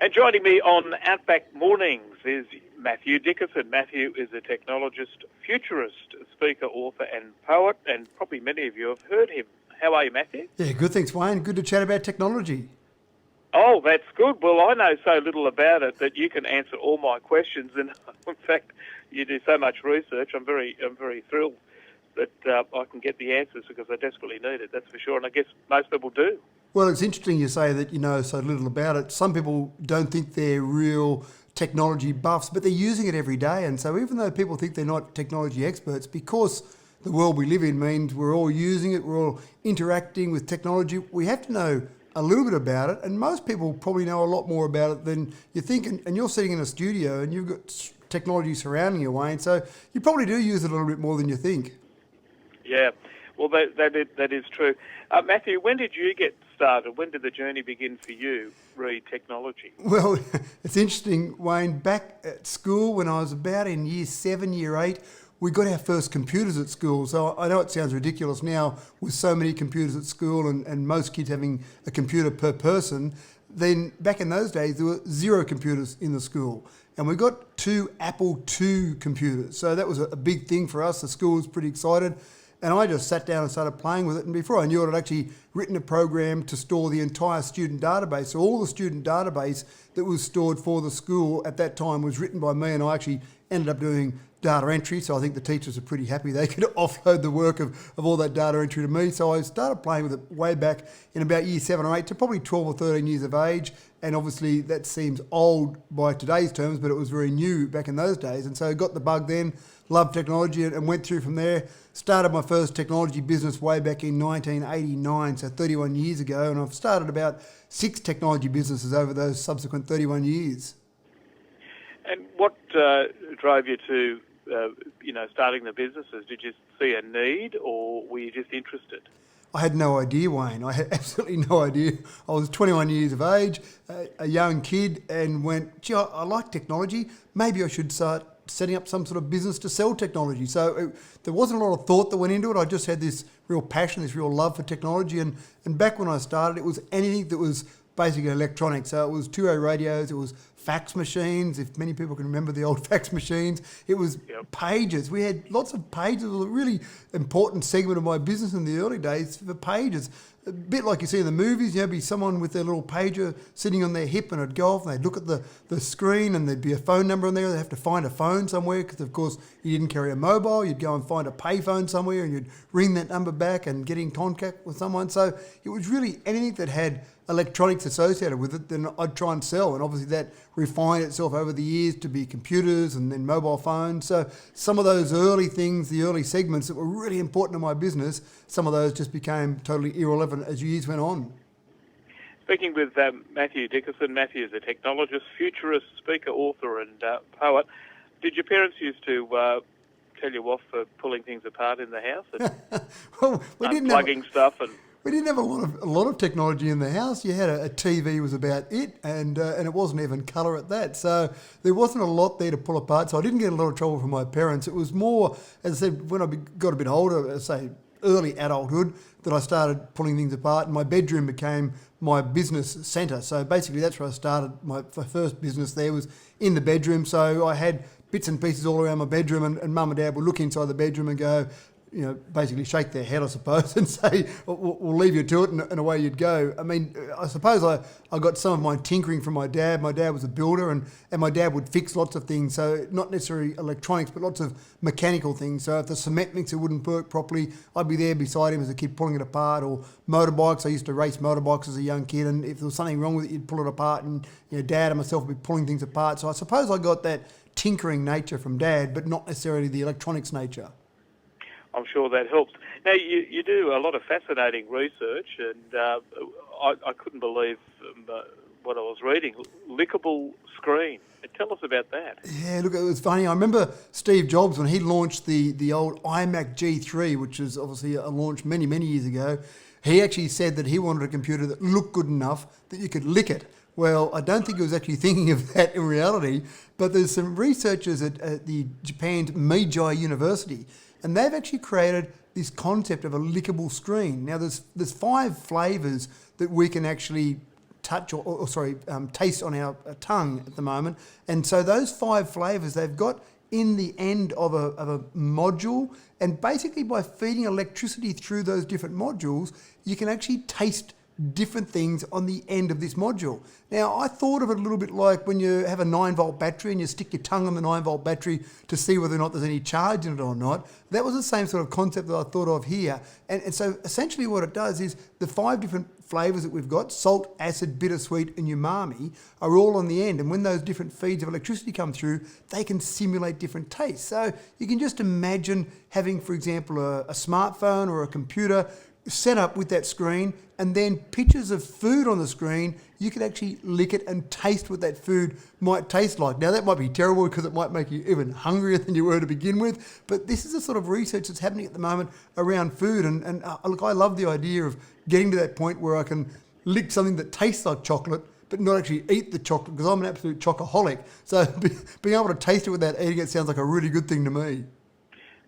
And joining me on Outback Mornings is Matthew Dickerson. Matthew is a technologist, futurist, speaker, author and poet, and probably many of you have heard him. How are you, Matthew? Yeah, good, thanks, Wayne. Good to chat about technology. Oh, that's good. Well, I know so little about it that you can answer all my questions, and in fact, you do so much research. I'm very thrilled that I can get the answers because I desperately need it, that's for sure, and I guess most people do. Well, it's interesting you say that you know so little about it. Some people don't think they're real technology buffs, but they're using it every day. And so even though people think they're not technology experts, because the world we live in means we're all using it, we're all interacting with technology, we have to know a little bit about it. And most people probably know a lot more about it than you think. And you're sitting in a studio and you've got technology surrounding you, Wayne. So you probably do use it a little bit more than you think. Yeah, well, that is true. Matthew, when did you get started? When did the journey begin for you, re technology? Well, it's interesting, Wayne. Back at school, when I was about in year 7, year 8, we got our first computers at school. So I know it sounds ridiculous now with so many computers at school and most kids having a computer per person. Then back in those days, there were 0 computers in the school. And we got 2 Apple II computers. So that was a big thing for us. The school was pretty excited. And I just sat down and started playing with it. And before I knew it, I'd actually written a program to store the entire student database. So all the student database that was stored for the school at that time was written by me, and I actually ended up doing data entry. So I think the teachers are pretty happy they could offload the work of all that data entry to me. So I started playing with it way back in about year 7 or 8 to probably 12 or 13 years of age. And obviously that seems old by today's terms, but it was very new back in those days. And so I got the bug then, loved technology and went through from there. Started my first technology business way back in 1989, so 31 years ago. And I've started about 6 technology businesses over those subsequent 31 years. And what drove you to, starting the businesses? Did you see a need or were you just interested? I had no idea, Wayne. I had absolutely no idea. I was 21 years of age, a young kid, and went, gee, I like technology. Maybe I should start setting up some sort of business to sell technology. So there wasn't a lot of thought that went into it. I just had this real passion, this real love for technology. And back when I started, it was anything that was basically electronic. So it was two-way radios, it was fax machines, if many people can remember the old fax machines. It was pages. We had lots of pages. It was a really important segment of my business in the early days for pages. A bit like you see in the movies, be someone with their little pager sitting on their hip, and it'd go off and they'd look at the screen and there'd be a phone number on there. They'd have to find a phone somewhere because, of course, you didn't carry a mobile. You'd go and find a payphone somewhere and you'd ring that number back and get in contact with someone. So it was really anything that had electronics associated with it, then I'd try and sell. And obviously that refined itself over the years to be computers and then mobile phones. So some of those early things, the early segments that were really important to my business, some of those just became totally irrelevant as years went on. Speaking with Matthew Dickerson. Matthew is a technologist, futurist, speaker, author and poet. Did your parents used to tell you off for pulling things apart in the house and well, unplugging stuff? And we didn't have a lot of technology in the house. You had a TV was about it, and it wasn't even colour at that. So there wasn't a lot there to pull apart. So I didn't get a lot of trouble from my parents. It was more, as I said, when I got a bit older, say early adulthood, that I started pulling things apart, and my bedroom became my business centre. So basically that's where I started. My first business there was in the bedroom. So I had bits and pieces all around my bedroom, and mum and dad would look inside the bedroom and go, basically shake their head, I suppose, and say, we'll leave you to it, and away you'd go. I mean, I suppose I got some of my tinkering from my dad. My dad was a builder, and my dad would fix lots of things, so not necessarily electronics, but lots of mechanical things. So if the cement mixer wouldn't work properly, I'd be there beside him as a kid pulling it apart, or motorbikes. I used to race motorbikes as a young kid, and if there was something wrong with it, you'd pull it apart, and dad and myself would be pulling things apart. So I suppose I got that tinkering nature from dad, but not necessarily the electronics nature. I'm sure that helps. Now, you do a lot of fascinating research, and I couldn't believe what I was reading. Lickable screen. Tell us about that. Yeah, look, it was funny. I remember Steve Jobs, when he launched the old iMac G3, which was obviously a launch many, many years ago, he actually said that he wanted a computer that looked good enough that you could lick it. Well, I don't think he was actually thinking of that in reality, but there's some researchers at the Japan's Meiji University, and they've actually created this concept of a lickable screen. Now, there's 5 flavours that we can actually touch taste on our tongue at the moment. And so those 5 flavours they've got in the end of a module, and basically by feeding electricity through those different modules, you can actually taste different things on the end of this module. Now, I thought of it a little bit like when you have a 9-volt battery and you stick your tongue on the 9-volt battery to see whether or not there's any charge in it or not. That was the same sort of concept that I thought of here. And so essentially what it does is the 5 different flavours that we've got, salt, acid, bittersweet and umami, are all on the end. And when those different feeds of electricity come through, they can simulate different tastes. So you can just imagine having, for example, a smartphone or a computer set up with that screen, and then pictures of food on the screen, you could actually lick it and taste what that food might taste like. Now, that might be terrible because it might make you even hungrier than you were to begin with, but this is the sort of research that's happening at the moment around food. And look, I love the idea of getting to that point where I can lick something that tastes like chocolate, but not actually eat the chocolate, because I'm an absolute chocoholic. So being able to taste it without eating it sounds like a really good thing to me.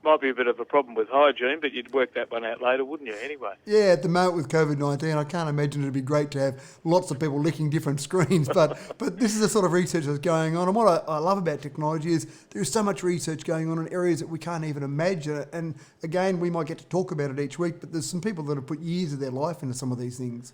Might be a bit of a problem with hygiene, but you'd work that one out later, wouldn't you, anyway? Yeah, at the moment with COVID-19, I can't imagine it'd be great to have lots of people licking different screens, but this is the sort of research that's going on. And what I love about technology is there's so much research going on in areas that we can't even imagine. And again, we might get to talk about it each week, but there's some people that have put years of their life into some of these things.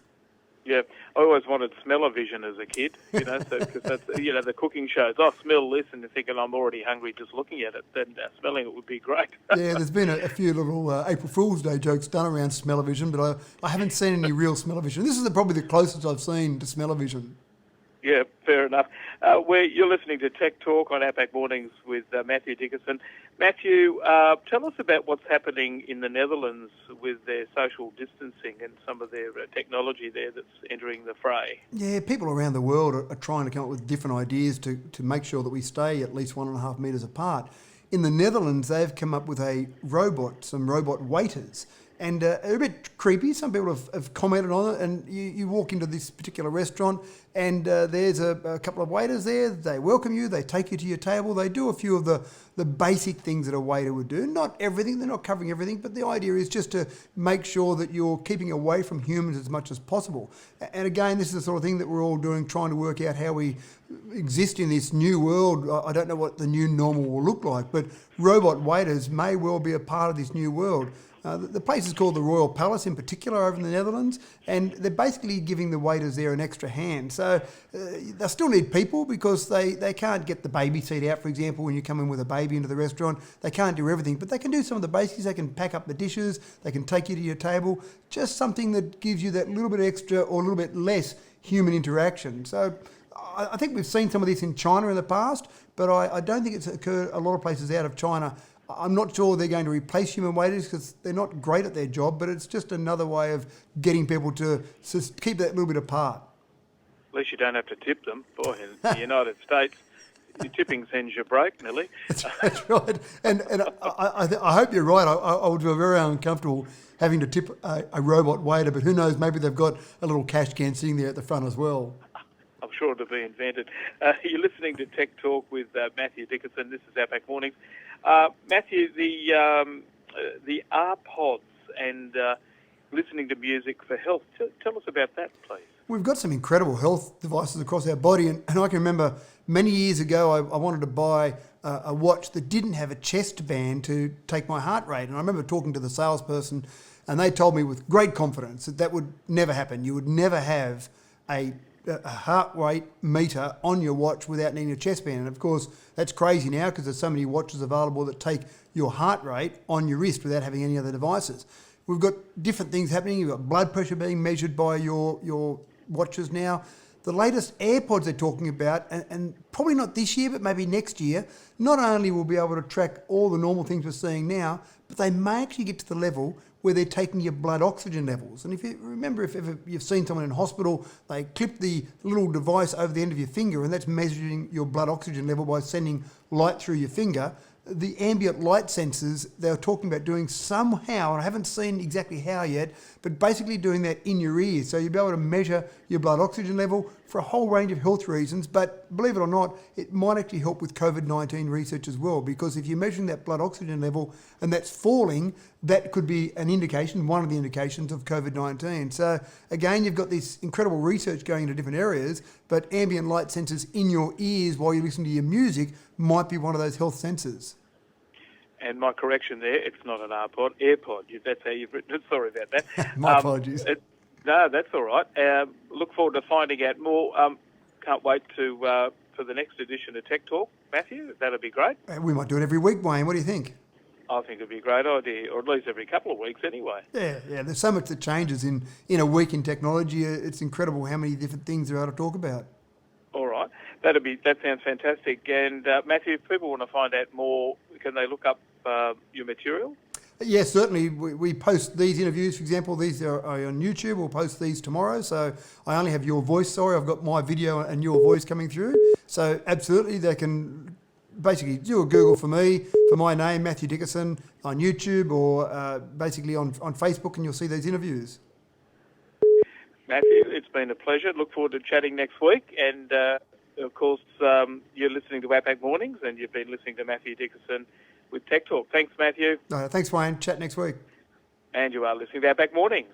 Yeah, I always wanted smell-o-vision as a kid, because that's, the cooking shows. I smell this and you're thinking I'm already hungry just looking at it, then smelling it would be great. Yeah, there's been a few little April Fool's Day jokes done around smell-o-vision, but I haven't seen any real smell-o-vision. This is probably the closest I've seen to smell-o-vision. Yeah, fair enough. You're listening to Tech Talk on Outback Mornings with Matthew Dickinson. Matthew, tell us about what's happening in the Netherlands with their social distancing and some of their technology there that's entering the fray. Yeah, people around the world are trying to come up with different ideas to make sure that we stay at least 1.5 metres apart. In the Netherlands, they've come up with some robot waiters. And they're a bit creepy. Some people have commented on it. And you walk into this particular restaurant and there's a couple of waiters there. They welcome you. They take you to your table. They do a few of the basic things that a waiter would do. Not everything. They're not covering everything. But the idea is just to make sure that you're keeping away from humans as much as possible. And again, this is the sort of thing that we're all doing, trying to work out how we exist in this new world. I don't know what the new normal will look like, but robot waiters may well be a part of this new world. The place is called the Royal Palace in particular over in the Netherlands, and they're basically giving the waiters there an extra hand. So they still need people because they can't get the baby seat out, for example, when you come in with a baby into the restaurant. They can't do everything, but they can do some of the basics. They can pack up the dishes, they can take you to your table, just something that gives you that little bit extra or a little bit less human interaction. So I think we've seen some of this in China in the past, but I don't think it's occurred a lot of places out of China. I'm not sure they're going to replace human waiters because they're not great at their job, but it's just another way of getting people to keep that little bit apart. At least you don't have to tip them. Boy, in the United States, your tipping sends you broke, Nelly. That's right. And I hope you're right. I would feel very uncomfortable having to tip a robot waiter, but who knows, maybe they've got a little cash can sitting there at the front as well. I'm sure it'll be invented. You're listening to Tech Talk with Matthew Dickinson. This is Outback Mornings. Matthew, the AirPods and listening to music for health. Tell us about that, please. We've got some incredible health devices across our body, and I can remember many years ago I wanted to buy a watch that didn't have a chest band to take my heart rate, and I remember talking to the salesperson, and they told me with great confidence that would never happen. You would never have a heart rate meter on your watch without needing a chest band. And of course, that's crazy now because there's so many watches available that take your heart rate on your wrist without having any other devices. We've got different things happening. You've got blood pressure being measured by your watches now. The latest AirPods they're talking about, and probably not this year, but maybe next year, not only will be able to track all the normal things we're seeing now, but they may actually get to the level where they're taking your blood oxygen levels. And if you remember, if ever you've seen someone in hospital, they clip the little device over the end of your finger, and that's measuring your blood oxygen level by sending light through your finger. The ambient light sensors, they're talking about doing somehow, and I haven't seen exactly how yet, but basically doing that in your ears. So you'll be able to measure your blood oxygen level, for a whole range of health reasons, but believe it or not, it might actually help with COVID-19 research as well, because if you're measuring that blood oxygen level and that's falling, that could be an indication, one of the indications of COVID-19. So again, you've got this incredible research going into different areas, but ambient light sensors in your ears while you listen to your music might be one of those health sensors. And my correction there, it's not an AirPod. That's how you've written it. Sorry about that. My apologies. No, that's all right. Look forward to finding out more. Can't wait for the next edition of Tech Talk, Matthew. That'll be great. We might do it every week, Wayne. What do you think? I think it'd be a great idea, or at least every couple of weeks anyway. Yeah. There's so much that changes in a week in technology. It's incredible how many different things there are to talk about. All right. That sounds fantastic. And Matthew, if people want to find out more, can they look up your material? Yes, certainly. We post these interviews, for example, these are on YouTube. We'll post these tomorrow. So I only have your voice, sorry. I've got my video and your voice coming through. So absolutely, they can basically do a Google for me, for my name, Matthew Dickerson, on YouTube or basically on Facebook, and you'll see these interviews. Matthew, it's been a pleasure. Look forward to chatting next week. And, of course, you're listening to APAC Mornings, and you've been listening to Matthew Dickerson with Tech Talk. Thanks, Matthew. Thanks, Wayne. Chat next week. And you are listening to APAC Mornings.